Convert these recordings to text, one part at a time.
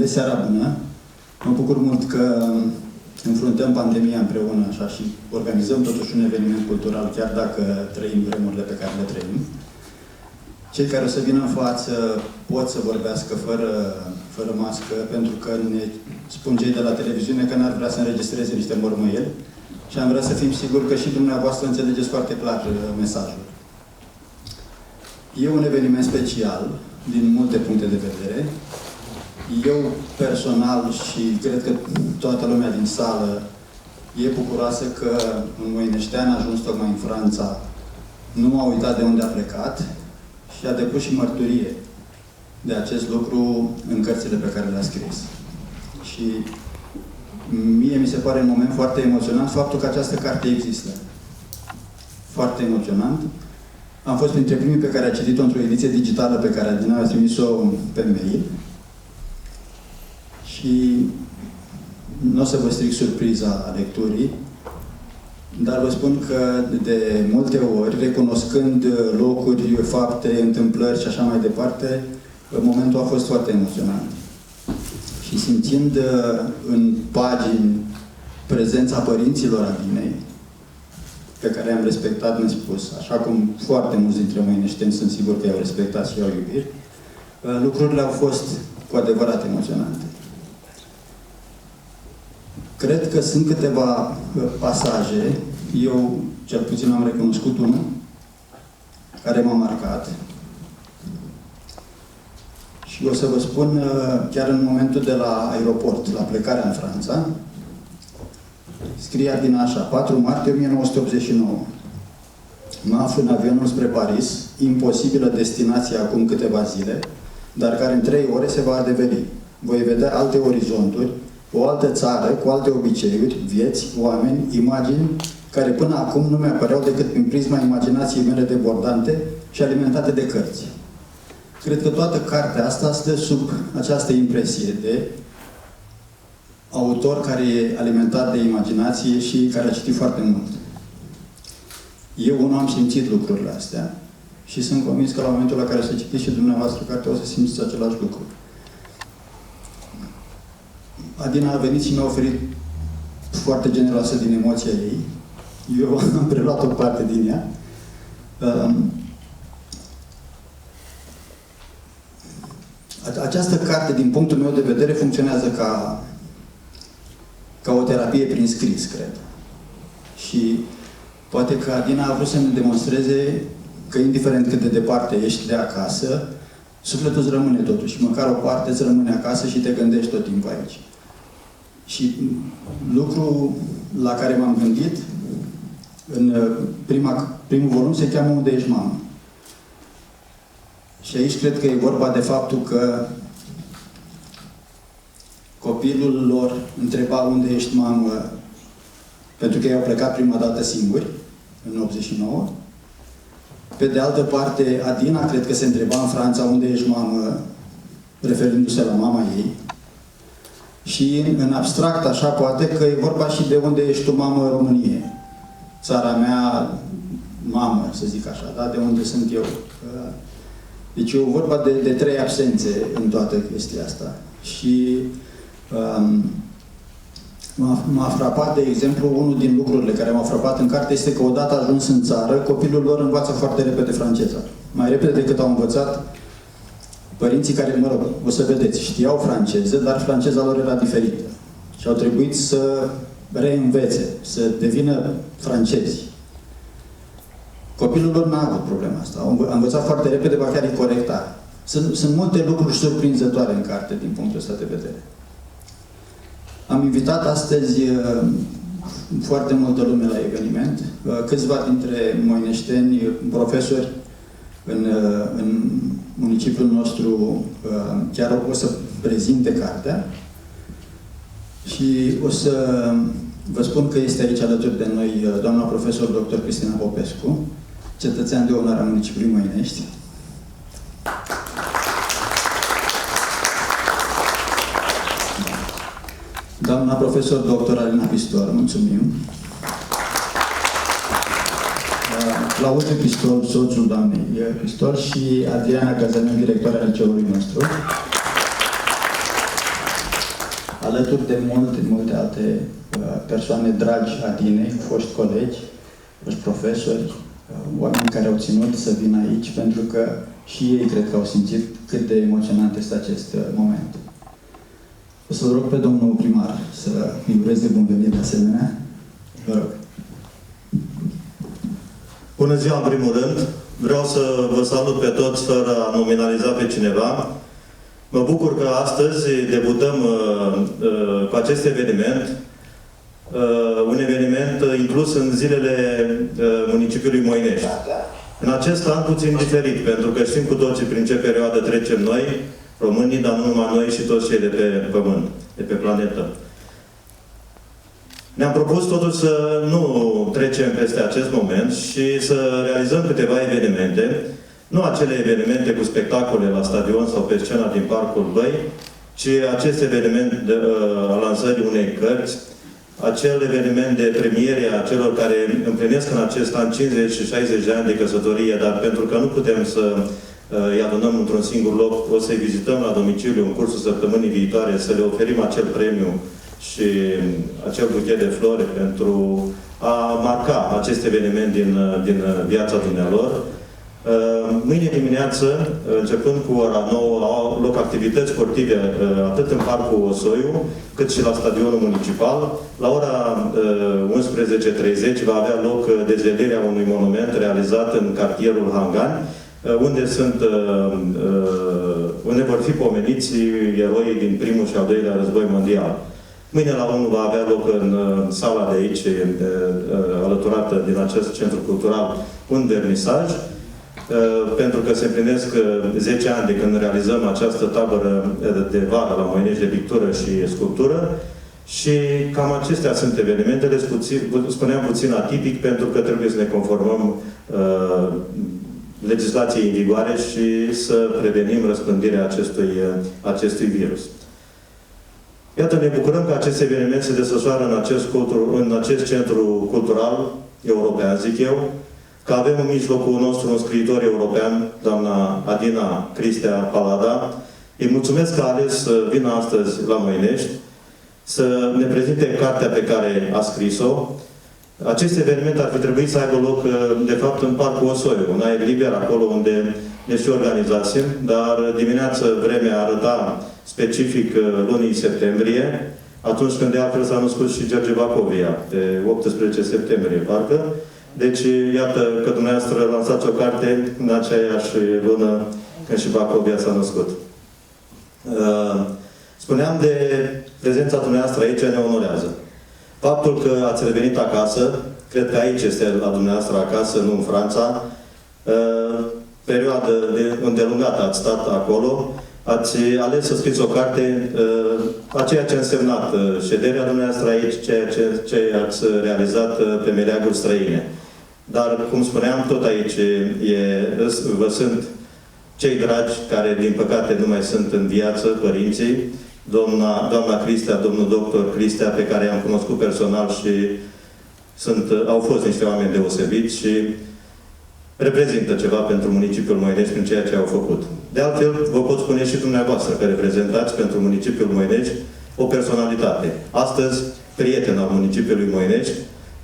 domnule, seara bună! Mă bucur mult că înfruntăm pandemia împreună așa și organizăm totuși un eveniment cultural, chiar dacă trăim vremurile pe care le trăim. Cei care o să vină în față pot să vorbească fără mască, pentru că ne spun cei de la televiziune că n-ar vrea să înregistreze niște mormăieli și am vrea să fim siguri că și dumneavoastră înțelegeți foarte clar mesajul. E un eveniment special, din multe puncte de vedere. Eu, personal, și cred că toată lumea din sală e bucuroasă că un moineștean a ajuns tocmai în Franța, nu a uitat de unde a plecat și a depus și mărturie de acest lucru în cărțile pe care le-a scris. Și mie mi se pare un moment foarte emoționant faptul că această carte există. Foarte emoționant. Am fost printre primii pe care a citit-o într-o ediție digitală pe care Adina a trimis-o pe mail. Și nu o să vă stric surpriza lecturii, dar vă spun că de multe ori, recunoscând locuri, fapte, întâmplări și așa mai departe, momentul a fost foarte emoționant. Și simțind în pagini prezența părinților Adinei, pe care i-am respectat nespus, așa cum foarte mulți dintre moineșteni sunt sigur că i-au respectat și i-au iubit, lucrurile au fost cu adevărat emoționante. Cred că sunt câteva pasaje, eu cel puțin am recunoscut unul, care m-a marcat. Și o să vă spun, chiar în momentul de la aeroport, la plecarea în Franța, scrie Adina așa: 4 martie 1989. Mă aflu în avionul spre Paris, imposibilă destinație acum câteva zile, dar care în 3 ore se va adeveri. Voi vedea alte orizonturi, o altă țară, cu alte obiceiuri, vieți, oameni, imagini, care până acum nu mi-apăreau decât prin prisma imaginației mele debordante și alimentate de cărți. Cred că toată cartea asta stă sub această impresie de autor care e alimentat de imaginație și care a citit foarte mult. Eu unul am simțit lucrurile astea și sunt convins că la momentul la care să citiți și dumneavoastră cartea o să simțiți același lucru. Adina a venit și mi-a oferit foarte generoasă din emoția ei. Eu am preluat o parte din ea. Această carte, din punctul meu de vedere, funcționează ca o terapie prin scris, cred. Și poate că Adina a vrut să ne demonstreze că, indiferent cât de departe ești de acasă, sufletul îți rămâne totuși. Măcar o parte îți rămâne acasă și te gândești tot timpul aici. Și lucrul la care m-am gândit în primul volum se cheamă Unde ești, mamă? Și aici cred că e vorba de faptul că copilul lor întreba unde ești, mamă, pentru că ei au plecat prima dată singuri, în 89. Pe de altă parte, Adina cred că se întreba în Franța unde ești, mamă, referindu-se la mama ei. Și în abstract, așa, poate că e vorba și de unde ești tu, mamă, Românie. Țara mea, mamă, să zic așa, da? De unde sunt eu. Deci e vorba de 3 absențe în toată chestia asta. Și m-a frapat, de exemplu, unul din lucrurile care m-a frapat în carte este că odată ajuns în țară, copilul lor învață foarte repede franceza. Mai repede decât au învățat părinții care, mă rog, o să vedeți, știau franceză, dar franceza lor era diferită. Și au trebuit să reînvețe, să devină francezi. Copilul lor n-a avut problema asta. A învățat foarte repede, ba chiar îi corecta. Sunt multe lucruri surprinzătoare în carte, din punctul ăsta de vedere. Am invitat astăzi foarte multă lume la eveniment, câțiva dintre moineșteni, profesori în municipiul nostru, chiar o să prezinte cartea. Și o să vă spun că este aici alături de noi doamna profesor dr. Cristina Popescu, cetățean de onoare a municipiului Moinești. Doamna profesor dr. Alina Pistol, mulțumim. Claudiu Pistol, soțul doamnei Pistol, și Adriana Cazanian, directoarea liceului nostru. alături de multe alte persoane dragi Adinei, foști colegi, foști profesori, oameni care au ținut să vină aici, pentru că și ei cred că au simțit cât de emoționant este acest moment. O să-l rog pe domnul primar să îi ureze bun venit de asemenea. Vă rog. Bună ziua, în primul rând. Vreau să vă salut pe toți fără a nominaliza pe cineva. Mă bucur că astăzi debutăm cu acest eveniment, un eveniment inclus în zilele municipiului Moinești. În acest an puțin diferit, pentru că știm cu toții prin ce perioadă trecem noi, românii, dar nu numai noi și toți cei de pe Pământ, de pe planetă. Ne-am propus totuși să nu trecem peste acest moment și să realizăm câteva evenimente, nu acele evenimente cu spectacole la stadion sau pe scena din Parcul Băi, ci acest eveniment al lansării unei cărți, acel eveniment de premiere a celor care împlinesc în acest an 50 și 60 de ani de căsătorie, dar pentru că nu putem să îi adunăm într-un singur loc, o să-i vizităm la domiciliu în cursul săptămânii viitoare, să le oferim acel premiu și acel buchet de flori pentru a marca acest eveniment din viața dumnealor. Mâine dimineață, începând cu ora 9, au loc activități sportive atât în Parcul Osoiu, cât și la stadionul municipal. La ora 11:30 va avea loc dezvelirea unui monument realizat în cartierul Hangani, unde vor fi pomeniți eroii din primul și al doilea război mondial. Mâine la 1 va avea loc în sala de aici, alăturată din acest centru cultural, un vernisaj, pentru că se împlinesc 10 ani de când realizăm această tabără de vară la Moinești de pictură și sculptură. Și cam acestea sunt evenimentele, spuneam puțin atipic, pentru că trebuie să ne conformăm legislației în vigoare și să prevenim răspândirea acestui virus. Iată, ne bucurăm că acest eveniment se desfășoară în acest centru cultural european, zic eu, că avem în mijlocul nostru un scriitor european, doamna Adina Cristea Palada. Îi mulțumesc că a ales să vină astăzi la Moinești, să ne prezinte cartea pe care a scris-o. Acest eveniment ar fi trebuit să aibă loc, de fapt, în Parcul Osoiu, în aer liber, acolo unde ne și organizasem, dar dimineață vremea arăta specific lunii septembrie, atunci când de altfel s-a născut și George Bacovia, pe 18 septembrie, parcă. Deci, iată că dumneavoastră lansați o carte în aceeași lună când și Bacovia s-a născut. Spuneam de prezența dumneavoastră aici, ne onorează. Faptul că ați revenit acasă, cred că aici este la dumneavoastră acasă, nu în Franța, perioadă îndelungată ați stat acolo, ați ales să scriți o carte a ceea ce a însemnat șederea dumneavoastră aici, ce ați realizat pe meleaguri străine. Dar, cum spuneam, tot aici vă sunt cei dragi care, din păcate, nu mai sunt în viață, părinții, doamna Cristea, domnul doctor Cristea, pe care i-am cunoscut personal și au fost niște oameni deosebiți și reprezintă ceva pentru municipiul Moinești prin ceea ce au făcut. De altfel, vă pot spune și dumneavoastră că reprezentați pentru municipiul Moinești o personalitate. Astăzi, prieten al municipiului Moinești,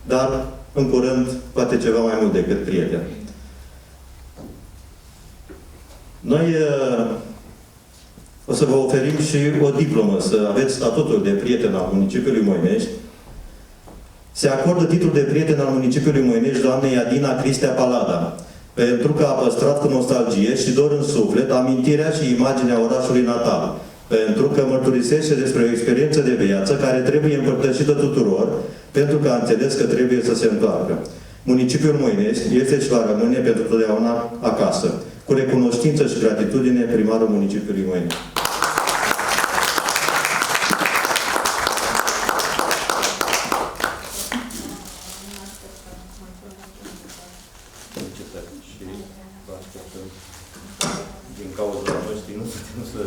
dar, în curând, poate ceva mai mult decât prieten. Noi o să vă oferim și o diplomă, să aveți statutul de prieten al municipiului Moinești. Se acordă titlul de prieten al municipiului Moinești doamnei Adina Cristea Palada, pentru că a păstrat cu nostalgie și dor în suflet amintirea și imaginea orașului natal, pentru că mărturisește despre o experiență de viață care trebuie împărtășită tuturor, pentru că a înțeles că trebuie să se întoarcă. Municipiul Moinești este și va rămâne pentru totdeauna acasă. Cu recunoștință și gratitudine, primarul municipiului Moinești. Din cauza noștri nu putem să...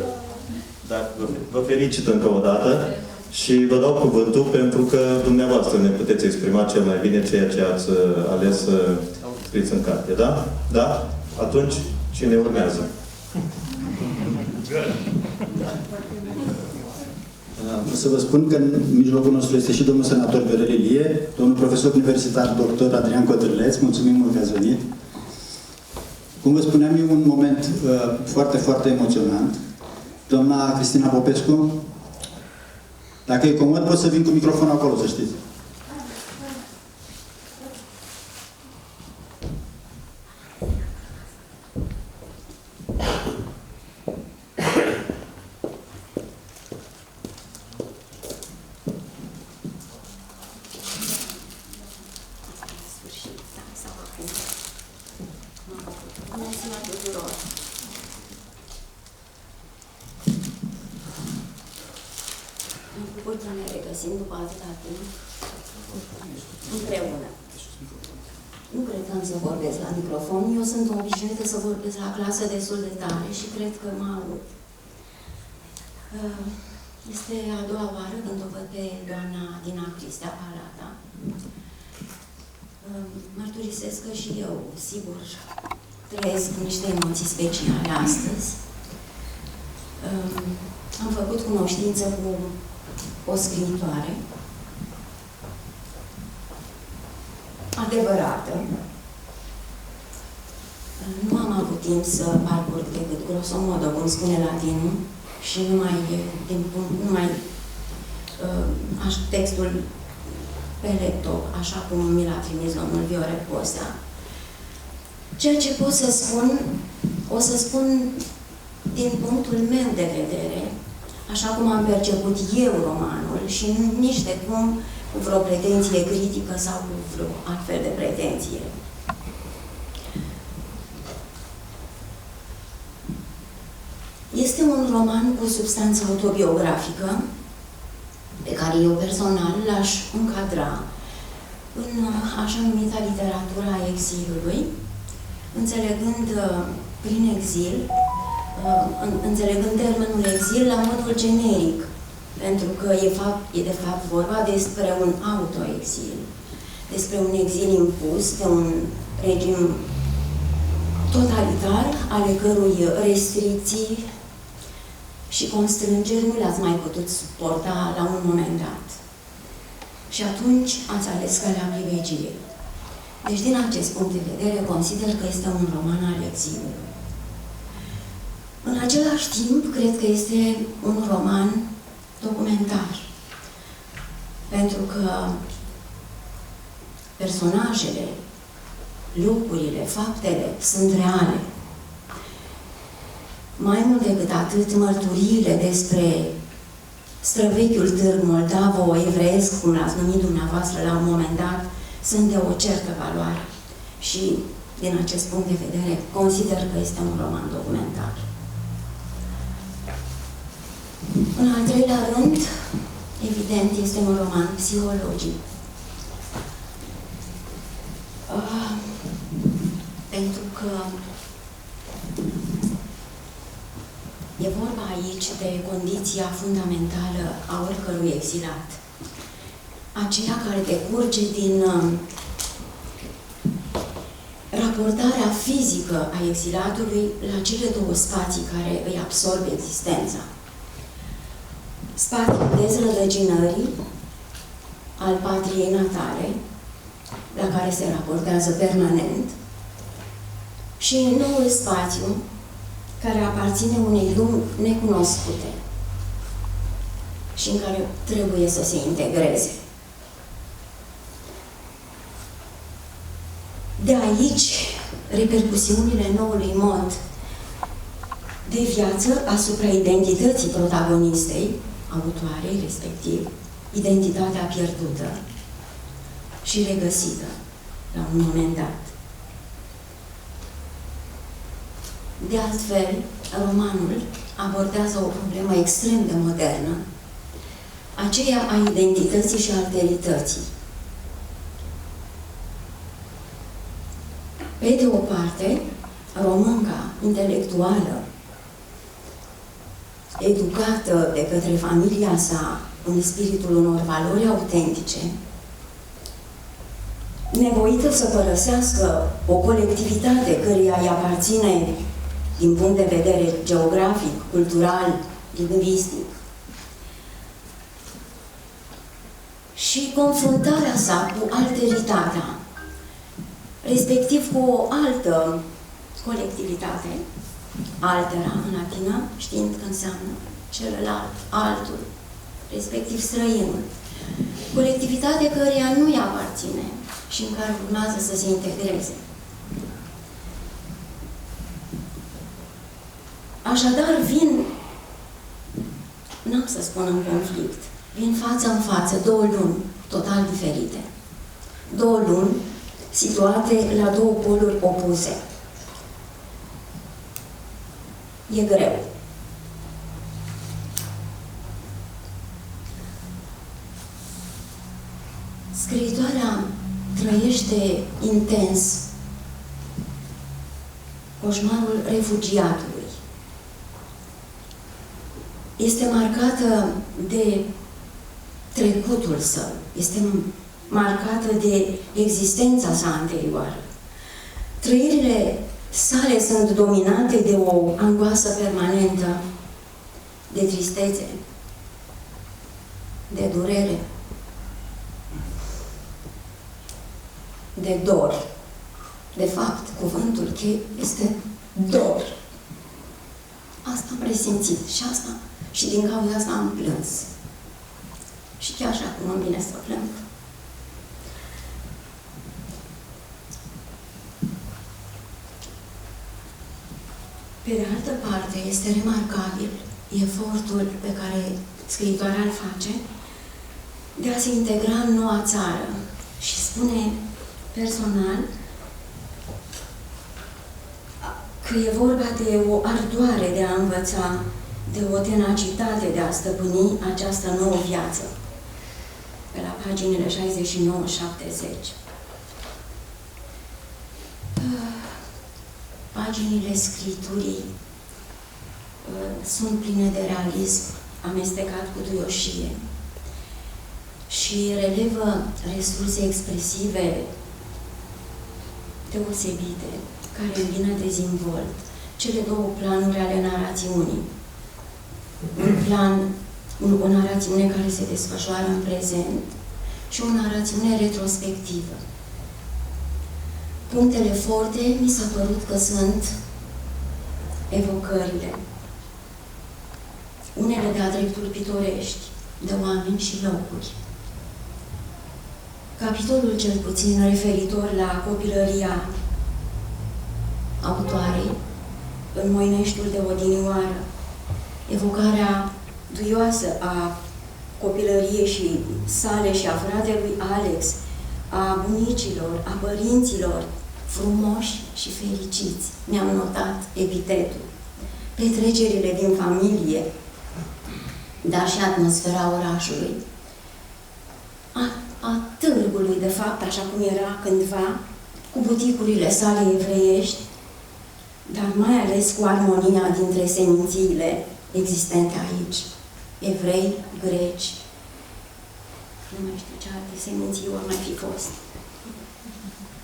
Dar vă felicit încă o dată și vă dau cuvântul pentru că dumneavoastră ne puteți exprima cel mai bine ceea ce ați ales să scriți în carte. Da? Da? Atunci, cine urmează? O să vă spun că în mijlocul nostru este și domnul senator Viorel Ilie, domnul profesor universitar dr. Adrian Cotârleț. Mulțumim mult că ați venit. Cum vă spuneam, e un moment foarte, foarte emoționant. Doamna Cristina Popescu, dacă e comod, pot să vin cu microfonul acolo, să știți. După atâta timp, împreună. Nu cred că am să vorbesc la microfon. Eu sunt obișnuită să vorbesc la clasă destul de tare și cred că mă aud. Este a doua oară când o văd pe doamna Dina Cristea Palata. Mărturisesc că și eu, sigur, trăiesc niște emoții speciale astăzi. Am făcut cunoștință cu o scriitoare adevărată. Nu am avut timp să parcurg decât grosomodo, cum spune latinul, și numai textul pe laptop, așa cum mi l-a trimis domnul Viorel Postea. Ceea ce pot să spun, o să spun din punctul meu de vedere, așa cum am perceput eu romanul și nici de cum cu vreo pretenție critică sau cu vreo altfel de pretenție. Este un roman cu substanță autobiografică pe care eu personal l-aș încadra în așa numita literatura exilului, înțelegând prin exil, înțelegând termenul exil la modul generic, pentru că e de fapt vorba despre un autoexil, despre un exil impus de un regim totalitar, ale cărui restricții și constrângeri nu le-ați mai putut suporta la un moment dat. Și atunci ați ales calea privilegiei. Deci, din acest punct de vedere, consider că este un roman al exilului. În același timp, cred că este un roman documentar. Pentru că personajele, locurile, faptele sunt reale. Mai mult decât atât, mărturiile despre străvechiul târg moldavo-evreiesc, cum l-ați numit dumneavoastră la un moment dat, sunt de o certă valoare. Și, din acest punct de vedere, consider că este un roman documentar. În al treilea rând, evident, este un roman psihologic. Pentru că e vorba aici de condiția fundamentală a oricărui exilat. Aceea care decurge din raportarea fizică a exilatului la cele două spații care îi absorb existența. Spațiul dezrădăcinării al patriei natale, la care se raportează permanent, și noul spațiu care aparține unei lumi necunoscute și în care trebuie să se integreze. De aici, repercusiunile noului mod de viață asupra identității protagonistei, autoarei, respectiv, identitatea pierdută și regăsită la un moment dat. De altfel, romanul abordează o problemă extrem de modernă, aceea a identității și alterității. Pe de o parte, românca intelectuală, educată de către familia sa în spiritul unor valori autentice, nevoită să părăsească o colectivitate căreia îi aparține din punct de vedere geografic, cultural, lingvistic, și confruntarea sa cu alteritatea, respectiv cu o altă colectivitate, altera în latină, știind că înseamnă celălalt, altul, respectiv străinul. Colectivitate căreia nu-i aparține și în care urmează să se integreze. Așadar, vin, n-am să spun în conflict, vin față în față două lumi total diferite. Două lumi situate la două poluri opuse. E greu. Scriitoarea trăiește intens coșmarul refugiatului. Este marcată de trecutul său, este marcată de existența sa anterioară. Trăirile sale sunt dominate de o angoasă permanentă, de tristețe, de durere, de dor. De fapt, cuvântul cheie este dor. Asta am resimțit și asta, și din cauza asta am plâns. Și chiar și acum îmi vine să plâng. Pe de altă parte, este remarcabil efortul pe care scriitoarea îl face de a se integra în noua țară și spune personal că e vorba de o ardoare de a învăța, de o tenacitate de a stăpâni această nouă viață. Pe la paginile 69-70. Paginile scriturii sunt pline de realism, amestecat cu duioșie și relevă resurse expresive deosebite, care îmbină dezvolt cele două planuri ale narațiunii. O narațiune care se desfășoară în prezent și o narațiune retrospectivă. Punctele forte mi s-a părut că sunt evocările, unele de-a dreptul pitorești, de oameni și locuri. Capitolul cel puțin referitor la copilăria autoarei, în Moineștiul de odinioară, evocarea duioasă a copilăriei și sale și a fratelui Alex, a bunicilor, a părinților, frumoși și fericiți. Mi-am notat epitetul. Petrecerile din familie, dar și atmosfera orașului. A târgului, de fapt, așa cum era cândva, cu buticurile sale evreiești, dar mai ales cu armonia dintre semințiile existente aici. Evrei, greci, nu mai știu ce alte seminții ori mai fi fost.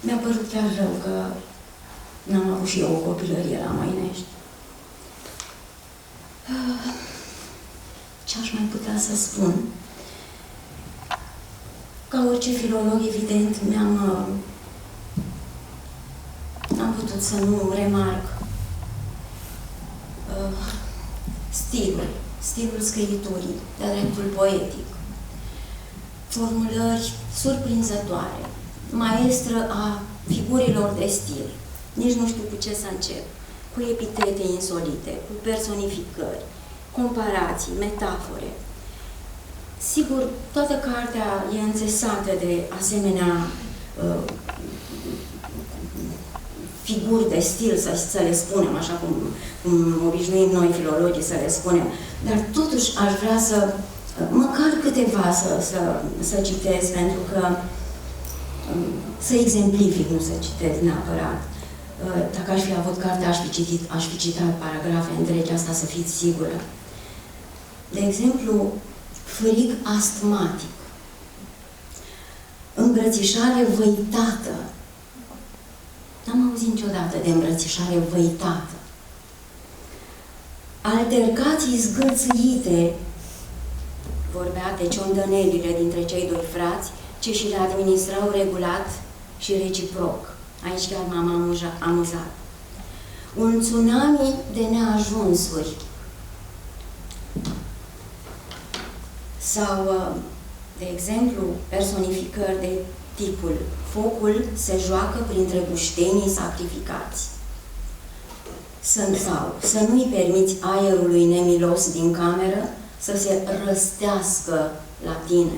Mi-a părut chiar rău că n-am avut și eu o copilărie la Moinești. Ce aș mai putea să spun? Ca orice filolog, evident, n-am putut să nu remarc stilul scriiturii, de-a dreptul poetic. Formulări surprinzătoare, maestră a figurilor de stil. Nici nu știu cu ce să încep. Cu epitete insolite, cu personificări, comparații, metafore. Sigur, toată cartea e înțesată de asemenea figuri de stil, să le spunem, așa cum obișnuim noi filologii să le spunem, dar totuși aș vrea să, măcar câteva să citez, pentru că să exemplific, nu să citez neapărat. Dacă aș fi avut carte, aș fi citat paragrafe întregi, asta să fiți sigură. De exemplu, frig astmatic, îmbrățișare văitată. N-am auzit niciodată de îmbrățișare văitată. Altercații zgâlțâite vorbea de ciondănelile dintre cei doi frați, ce și le administrau regulat și reciproc. Aici chiar m-am amuzat. Un tsunami de neajunsuri. Sau, de exemplu, personificări de tipul focul se joacă printre buștenii sacrificați. Sau să nu-i permiți aerului nemilos din cameră să se răstească la tine.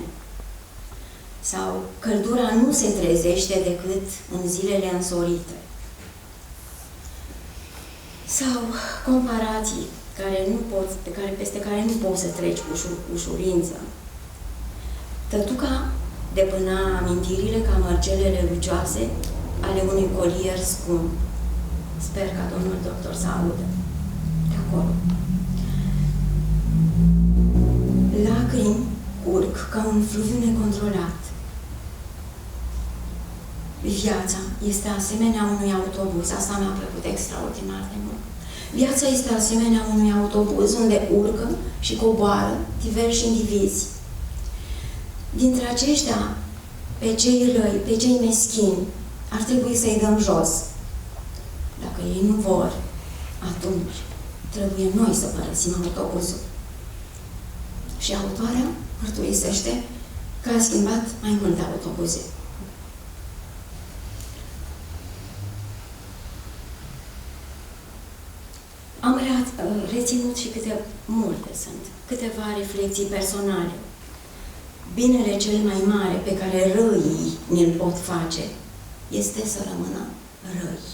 Sau căldura nu se trezește decât în zilele însorite. Sau comparații peste care nu poți să treci cu ușurință. Tătuca depâna amintirile ca mărgelele lucioase ale unui colier scump. Sper ca domnul doctor să audă de acolo. Lacrimi curg ca un fluviu necontrolat. Viața este asemenea unui autobuz. Asta mi-a plăcut extraordinar de mult. Viața este asemenea unui autobuz unde urcă și coboară diversi indivizi. Dintre aceștia, pe cei răi, pe cei meschini, ar trebui să-i dăm jos. Dacă ei nu vor, atunci trebuie noi să părăsim autobuzul. Și autoarea mărturisește că a schimbat mai multe autobuze. Am reținut și câteva reflexii personale. Binele cel mai mare pe care răii ni-l pot face este să rămână răi.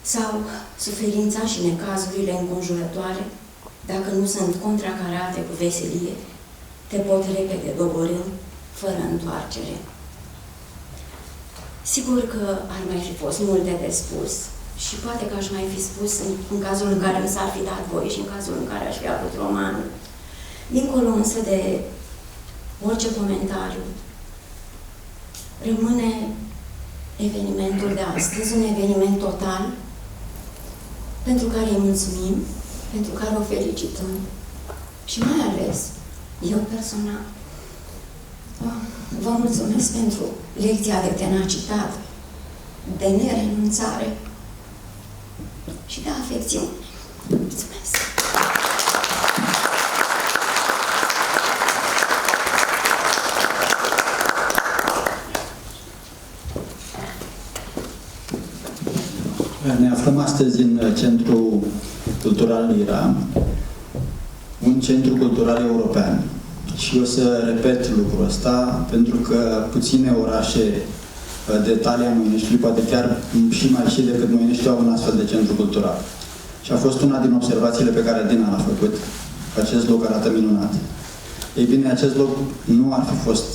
Sau suferința și necazurile înconjurătoare, dacă nu sunt contracarate cu veselie, te pot repede doborî fără întoarcere. Sigur că ar mai fi fost multe de spus și poate că aș mai fi spus în cazul în care mi s-ar fi dat voie și în cazul în care aș fi avut romanul. Dincolo însă de orice comentariu, rămâne evenimentul de astăzi, un eveniment total, pentru care îi mulțumim, pentru care o felicităm și mai ales, eu personal, vă mulțumesc pentru lecția de tenacitate, de nerenunțare și de afecțiune. Mulțumesc! Ne aflăm astăzi în Centrul Cultural Lira, un centru cultural european. Și o să repet lucrul ăsta, pentru că puține orașe de talia Moineștiului, poate chiar și mai și decât Moineștiul, au un astfel de centru cultural. Și a fost una din observațiile pe care Dina l-a făcut. Acest loc arată minunat. Ei bine, acest loc nu ar fi fost,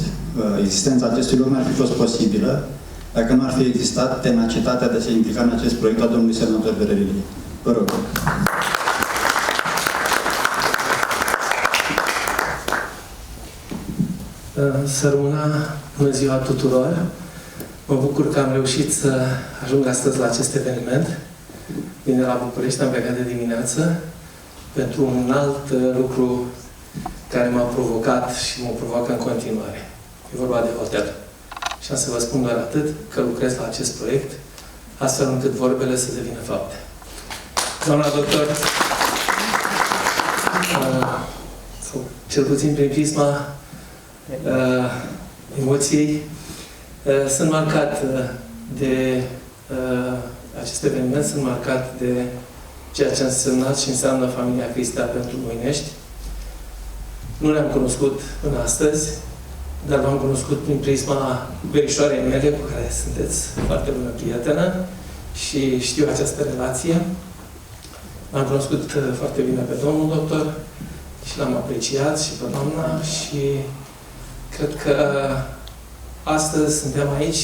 existența acestui loc nu ar fi fost posibilă dacă nu ar fi existat tenacitatea de a se implica în acest proiect al domnului senator Verelilie. Vă rog. Să rămână, bună ziua tuturor! Mă bucur că am reușit să ajung astăzi la acest eveniment. Vin de la București, am plecat de dimineață pentru un alt lucru care m-a provocat și mă provoacă în continuare. E vorba de hotel. Și am să vă spun doar atât, că lucrez la acest proiect, astfel încât vorbele să devină fapte. Doamna doctor, sau cel puțin prin prisma emoției, sunt marcat de acest eveniment, sunt marcat de ceea ce a însemnat și înseamnă familia Cristea pentru Moinești. Nu le-am cunoscut până astăzi, dar v-am cunoscut prin prisma verișoarei mele, cu care sunteți foarte bună prietenă și știu această relație. L-am cunoscut foarte bine pe domnul doctor și l-am apreciat și pe doamna și cred că astăzi suntem aici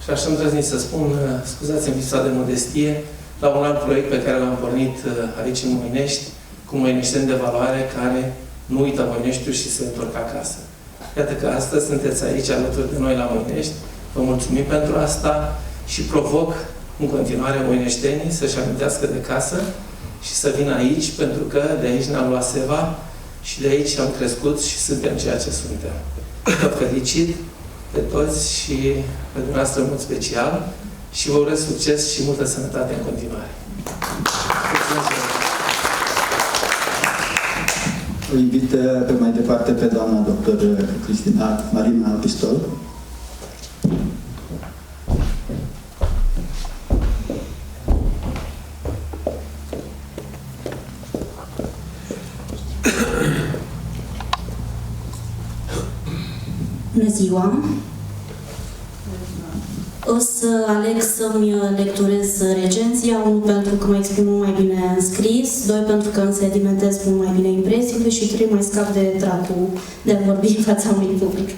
și așa îmi îndrăznit să spun, scuzați-mi lipsa de modestie, la un alt proiect pe care l-am pornit aici în Moinești, cu moineșteni de valoare care nu uită Moineștiul și se întorc acasă. Iată că astăzi sunteți aici alături de noi la Moinești. Vă mulțumim pentru asta și provoc în continuare moineștenii să-și amintească de casă și să vină aici, pentru că de aici ne-am luat seva și de aici am crescut și suntem ceea ce suntem. Vă felicit pe toți și pe dumneavoastră în mod special și vă urez succes și multă sănătate în continuare. O invit pe mai departe pe doamna doctor Cristina Marina Pistol. Bună ziua! O să aleg să-mi lecturez recenzia, unul pentru că mă exprim mult mai bine în scris, doi pentru că îmi sedimentez mult mai bine impresiile și trei mai scap de dracul de a vorbi în fața unui public.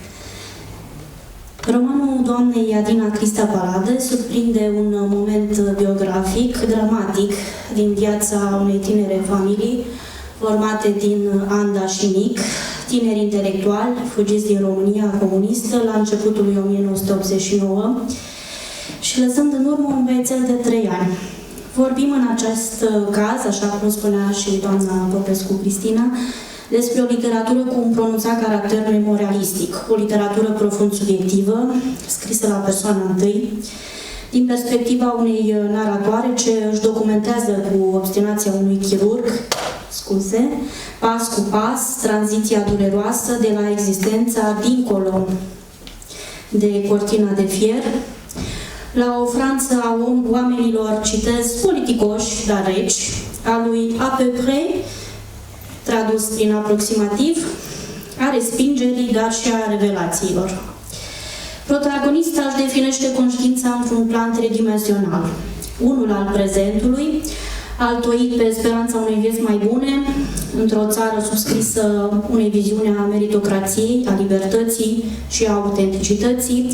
Romanul doamnei Adina Crista Palade surprinde un moment biografic, dramatic, din viața unei tinere familii, formate din Anda și Nic, tineri intelectuali, fugiți din România comunistă la începutul lui 1989 și lăsând în urmă un băiețel de 3 ani. Vorbim în acest caz, așa cum spunea și doamna Popescu Cristina, despre o literatură cu un pronunțat caracter memorialistic, o literatură profund subiectivă, scrisă la persoana întâi, din perspectiva unei naratoare ce își documentează cu obstinația unui chirurg, pas cu pas, tranziția dureroasă de la existența dincolo de cortina de fier, la o Franță a oamenilor, citez, politicoși, dar reci, a lui à peu près, tradus prin aproximativ, a respingerii, dar și a revelațiilor. Protagonista își definește conștiința într-un plan tridimensional. Unul al prezentului, altoit pe speranța unei vieți mai bune, într-o țară subscrisă unei viziuni a meritocrației, a libertății și a autenticității,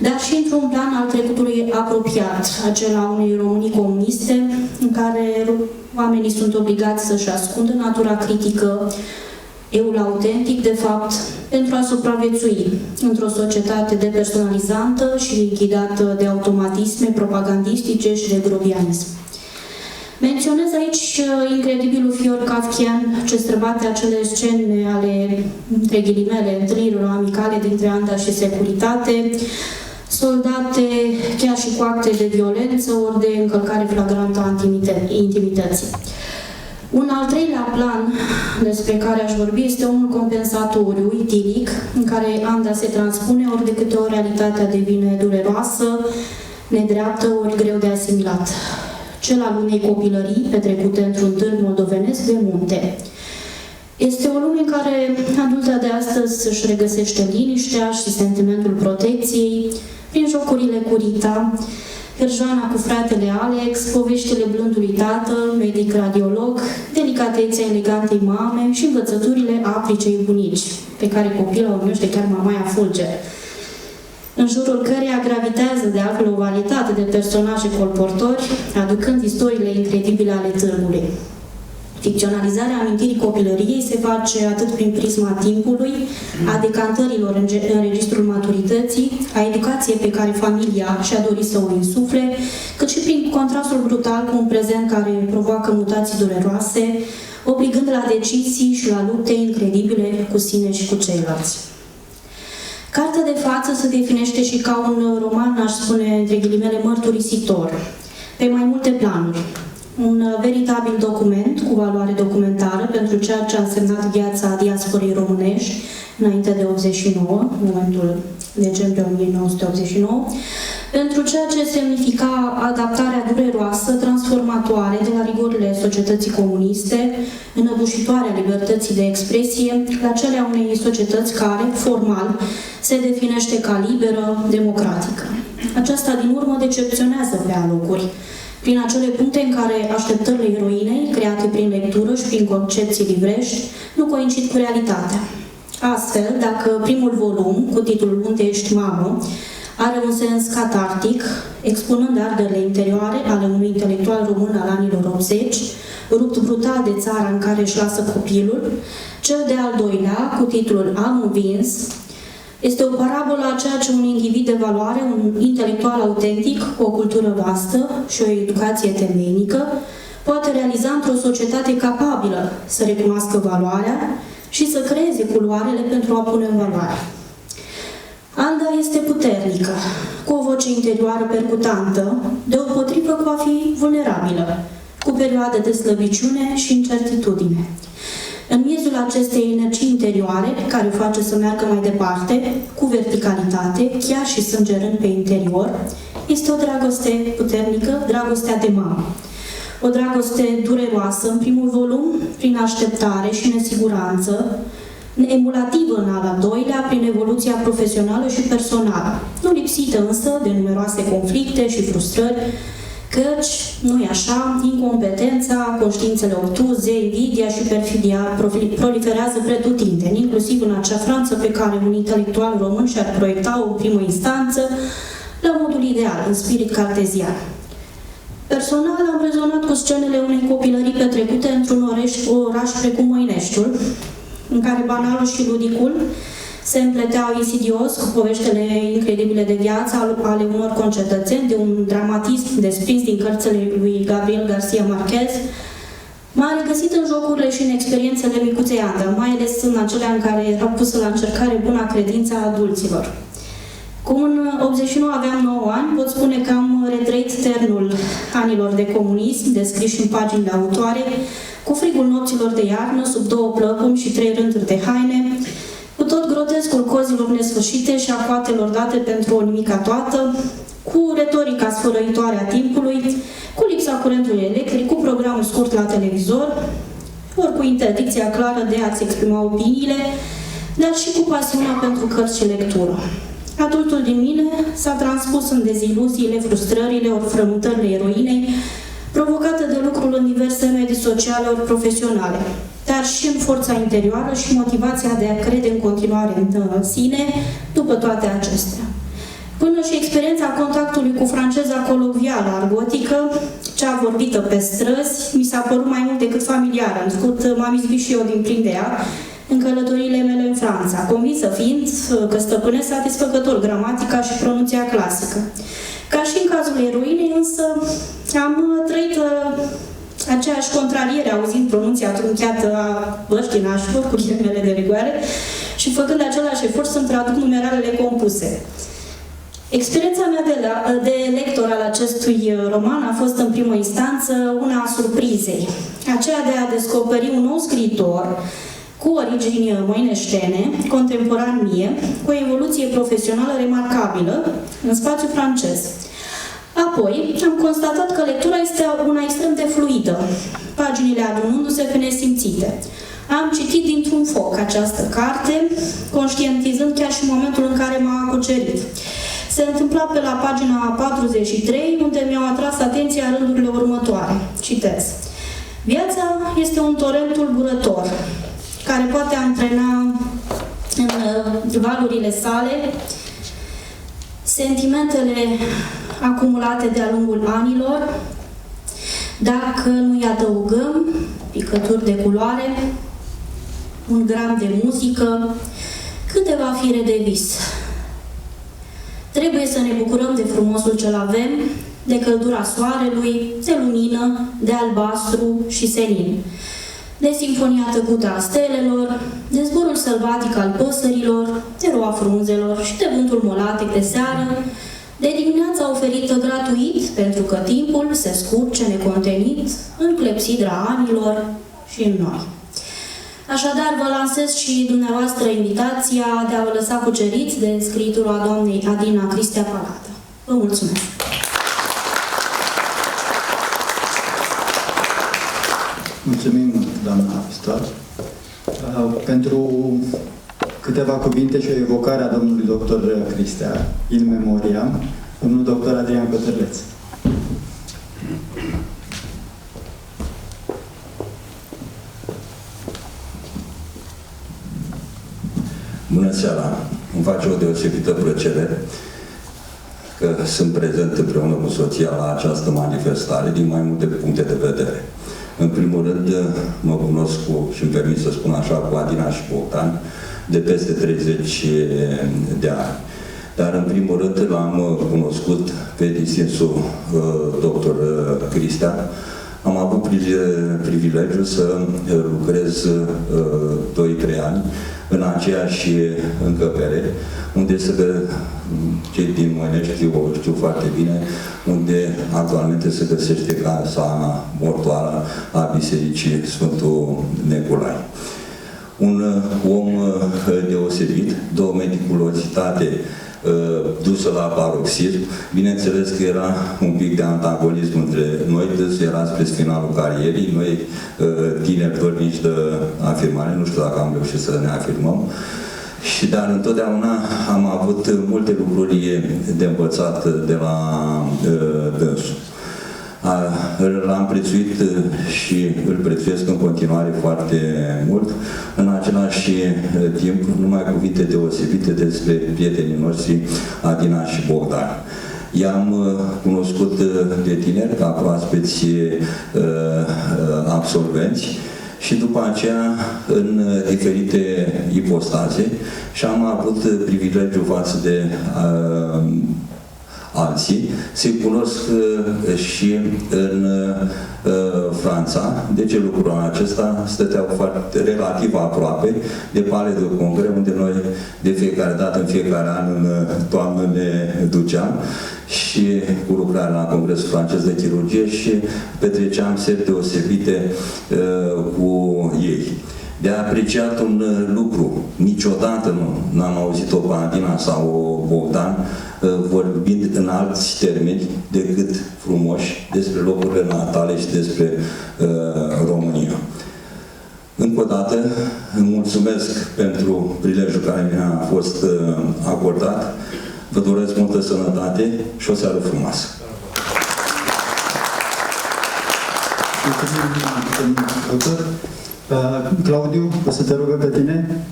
dar și într-un plan al trecutului apropiat, acela unei Românii comuniste, în care oamenii sunt obligați să-și ascundă natura critică, eul autentic, de fapt, pentru a supraviețui într-o societate depersonalizantă și ghidată de automatisme propagandistice și de grobianism. Menționez aici incredibilul fior kafkian ce străbate acele scene ale, între ghilimele, întâlnirilor amicale dintre Anda și Securitate, soldate chiar și cu acte de violență ori de încălcare flagrantă a intimității. Un al treilea plan despre care aș vorbi este unul compensatoriu, idilic, în care Anda se transpune ori de câte ori realitatea devine dureroasă, nedreaptă, ori greu de asimilat. Cel al unei copilării petrecute într-un târg moldovenesc de munte. Este o lume în care adulta de astăzi își regăsește liniștea și sentimentul protecției prin jocurile cu Rita, Perjoana cu fratele Alex, poveștile blândului tatăl, medic radiolog, delicatețea elegantei mame și învățăturile apricei bunici, pe care copilul o numește chiar mamaia Fulger, în jurul căreia gravitează de altfel o varietate de personaje colportori, aducând istoriile incredibile ale târgului. Ficționalizarea amintirii copilăriei se face atât prin prisma timpului, a decantărilor în registrul maturității, a educației pe care familia și-a dorit să o insufle, cât și prin contrastul brutal cu un prezent care provoacă mutații dureroase, obligând la decizii și la lupte incredibile cu sine și cu ceilalți. Cartea de față se definește și ca un roman, aș spune, între ghilimele, mărturisitor, pe mai multe planuri. Un veritabil document cu valoare documentară pentru ceea ce a însemnat viața diasporei românești înainte de 89, în momentul decembrie 1989, pentru ceea ce semnifica adaptarea dureroasă, transformatoare de la rigorile societății comuniste, înăbușitoarea libertății de expresie, la cele a unei societăți care, formal, se definește ca liberă, democratică. Aceasta, din urmă, decepționează pe alocuri, prin acele puncte în care așteptările eroinei, create prin lectură și prin concepții livrești, nu coincid cu realitatea. Astfel, dacă primul volum, cu titlul Unde ești, mamă, are un sens catartic, expunând arderile interioare ale unui intelectual român al anilor 80, rupt brutal de țara în care își lasă copilul, cel de-al doilea, cu titlul Am învins, este o parabolă a ceea ce un individ de valoare, un intelectual autentic, cu o cultură vastă și o educație temeinică, poate realiza într-o societate capabilă să recunoască valoarea, și să creeze culoarele pentru a pune în valoare. Anda este puternică, cu o voce interioară percutantă, deopotrivă cu a fi vulnerabilă, cu perioade de slăbiciune și incertitudine. În miezul acestei energii interioare, care o face să meargă mai departe, cu verticalitate, chiar și sângerând pe interior, este o dragoste puternică, dragostea de mamă. O dragoste dureroasă, în primul volum, prin așteptare și nesiguranță, emulativă în al doilea, prin evoluția profesională și personală, nu lipsită însă de numeroase conflicte și frustrări, căci, nu-i așa, incompetența, conștiințele obtuze, invidia și perfidia proliferează pretutindeni, inclusiv în acea Franță pe care un intelectual român și-ar proiecta o primă instanță la modul ideal, în spirit cartezian. Personal am rezonat cu scenele unei copilării petrecute într-un oraș precum Moineștiul, în care banalul și ludicul se împleteau insidios cu poveștile incredibile de viață ale unor concetățeni, de un dramatism desprins din cărțile lui Gabriel Garcia Marquez. M-a regăsit în jocurile și în experiențele micuței Anda, mai ales în acelea în care era pusă la încercare buna credință a adulților. Cum în 89 aveam 9 ani, pot spune că am retrăit ternul anilor de comunism, descriși în paginile autoare, cu frigul nopților de iarnă, sub 2 plăcumi și 3 rânduri de haine, cu tot grotescul cozilor nesfârșite și a coatelor date pentru o nimica toată, cu retorica sfărăitoare a timpului, cu lipsa curentului electric, cu programul scurt la televizor, ori cu interdicția clară de a-ți exprima opiniile, dar și cu pasiunea pentru cărți și lectură. Adultul din mine s-a transpus în deziluziile, frustrările, ori frământările eroinei, provocate de lucrul în diverse medii sociale ori profesionale, dar și în forța interioară și motivația de a crede în continuare în sine după toate acestea. Până și experiența contactului cu franceza colocvială, argotică, cea vorbită pe străzi, mi s-a părut mai mult decât familiară, întrucât m-am izbit și eu din plin de ea în călătoriile mele în Franța, convinsă fiind că stăpânesc satisfăcător gramatica și pronunția clasică. Ca și în cazul eroinei, însă, am trăit aceeași contrariere, auzind pronunția trunchiată a băștinașilor, cu ghilimele de rigoare, și făcând același efort să-mi traduc numeralele compuse. Experiența mea de lector al acestui roman a fost în primă instanță una a surprizei, aceea de a descoperi un nou scriitor cu origini moineștene, contemporan mie, cu o evoluție profesională remarcabilă în spațiu francez. Apoi, am constatat că lectura este una extrem de fluidă, paginile adunându-se pe nesimțite. Am citit dintr-un foc această carte, conștientizând chiar și momentul în care m-a cucerit. Se întâmpla pe la pagina 43, unde mi-au atras atenția rândurile următoare. Citez. Viața este un torent tulburător, care poate antrena în valurile sale sentimentele acumulate de-a lungul anilor, dacă nu-i adăugăm picături de culoare, un gram de muzică, câteva fire de vis. Trebuie să ne bucurăm de frumosul ce-l avem, de căldura soarelui, de lumină, de albastru și senin, de simfonia tăcută a stelelor, de zborul sălbatic al păsărilor, de roa frunzelor și de vântul molatec de seară, de dimineața oferită gratuit, pentru că timpul se scurge necontenit în clepsidra anilor și în noi. Așadar, vă lansez și dumneavoastră invitația de a vă lăsa cuceriți de scriitura doamnei Adina Cristea Paladă. Vă mulțumesc! Mulțumim, doamna Pistor. Pentru câteva cuvinte și o evocare a domnului doctor Cristea, in memoriam, domnul doctor Adrian Cătărleț. Bună seara! Îmi face o deosebită plăcere că sunt prezent împreună cu soția la această manifestare din mai multe puncte de vedere. În primul rând, mă cunosc cu, și îmi permit să spun așa, cu Adina și Bogdan, de peste 30 de ani. Dar, în primul rând, l-am cunoscut pe distinsul doctor Cristea Am avut privilegiul să lucrez 2-3 ani în aceeași încăpere, unde cei din Moinești știu foarte bine, unde actualmente se găsește casa mortoară a Bisericii Sfântul Nicolae. Un om deosebit, de o meticulozitate dusă la paroxism. Bineînțeles că era un pic de antagonism între noi, deci era spre finalul carierei, noi tineri dornici de afirmare, nu știu dacă am reușit să ne afirmăm, dar întotdeauna am avut multe lucruri de învățat de la dânsul. L-am prețuit și îl prețuiesc în continuare foarte mult. În același timp, numai cuvinte deosebite despre prietenii noștri Adina și Bogdan. I-am cunoscut de tineri ca proaspeți absolvenți și după aceea în diferite ipostaze și am avut privilegiul față de alții să-i cunosc și în Franța. De ce lucrul acesta? Stăteau foarte relativ aproape de Palais de Congrès, unde noi de fiecare dată, în fiecare an, în toamnă ne duceam și cu lucrarea la Congresul Francez de Chirurgie și petreceam seri deosebite cu ei. De apreciat un lucru, niciodată nu am auzit-o pe Adina sau o Bogdan vorbind în alți termeni decât frumoși despre locurile natale și despre România. Încă o dată, îmi mulțumesc pentru prilejul care mi-a fost acordat. Vă doresc multă sănătate și o seară frumoasă. Doctor, Claudiu, o să te rugăm pe tine.